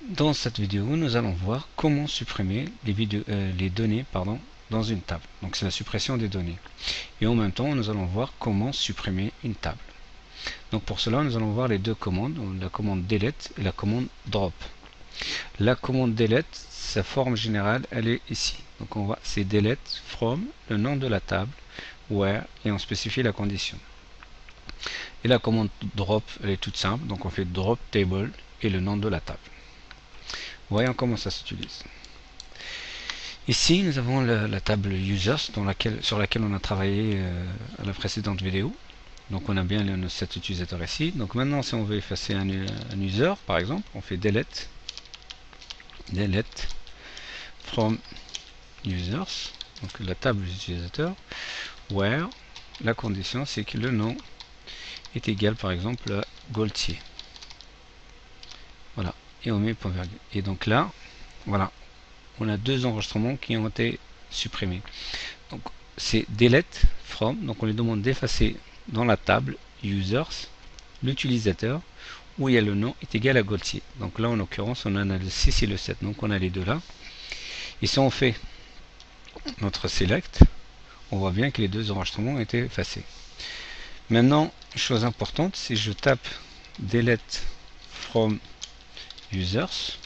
Dans cette vidéo, nous allons voir comment supprimer les données dans une table. Donc c'est la suppression des données. Et en même temps, nous allons voir comment supprimer une table. Donc pour cela, nous allons voir les deux commandes, la commande delete et la commande drop. La commande delete, sa forme générale, elle est ici. Donc on voit, c'est delete from, le nom de la table, where, et on spécifie la condition. Et la commande drop, elle est toute simple. Donc on fait drop table et le nom de la table. Voyons comment ça s'utilise. Ici, nous avons la table users sur laquelle on a travaillé à la précédente vidéo. Donc on a bien cet utilisateur ici. Donc maintenant, si on veut effacer un user, par exemple, on fait delete from users, donc la table utilisateur, where la condition c'est que le nom est égal par exemple à Gaultier. Voilà, et on met point virgule. Et donc là, voilà, on a deux enregistrements qui ont été supprimés. Donc c'est delete from, donc on lui demande d'effacer dans la table users l'utilisateur où il y a le nom est égal à Gaultier. Donc là en l'occurrence on en a le 6 et le 7, donc on a les deux là. Et si on fait notre select, on voit bien que les deux enregistrements ont été effacés. Maintenant, chose importante, si je tape delete from users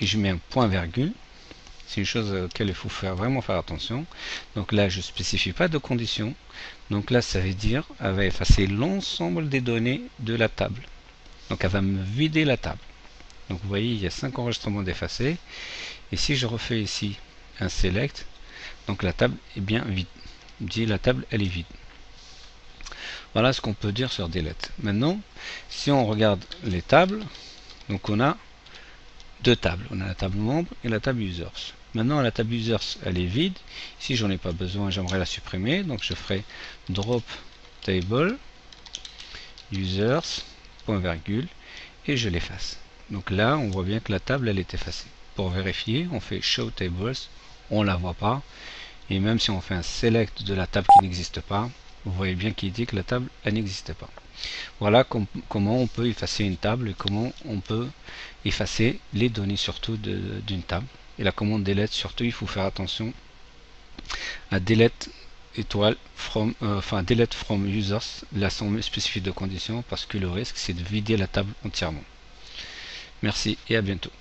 et je mets un point virgule, c'est une chose à laquelle il faut vraiment faire attention. Donc là, je ne spécifie pas de condition. Donc là, ça veut dire qu'elle va effacer l'ensemble des données de la table. Donc elle va me vider la table. Donc vous voyez, il y a 5 enregistrements d'effacés. Et si je refais ici un select, donc la table est bien vide. Je dis la table, elle est vide. Voilà ce qu'on peut dire sur delete. Maintenant, si on regarde les tables, donc on a deux tables. On a la table membre et la table users. Maintenant, la table users, elle est vide. Si j'en ai pas besoin, j'aimerais la supprimer. Donc, je ferai drop table users, point virgule, et je l'efface. Donc là, on voit bien que la table, elle est effacée. Pour vérifier, on fait show tables, on la voit pas. Et même si on fait un select de la table qui n'existe pas, vous voyez bien qu'il dit que la table, elle n'existe pas. Voilà comment on peut effacer une table et comment on peut effacer les données surtout d'une table. Et la commande delete, surtout, il faut faire attention à delete from, delete from users, la somme spécifique de condition, parce que le risque c'est de vider la table entièrement. Merci et à bientôt.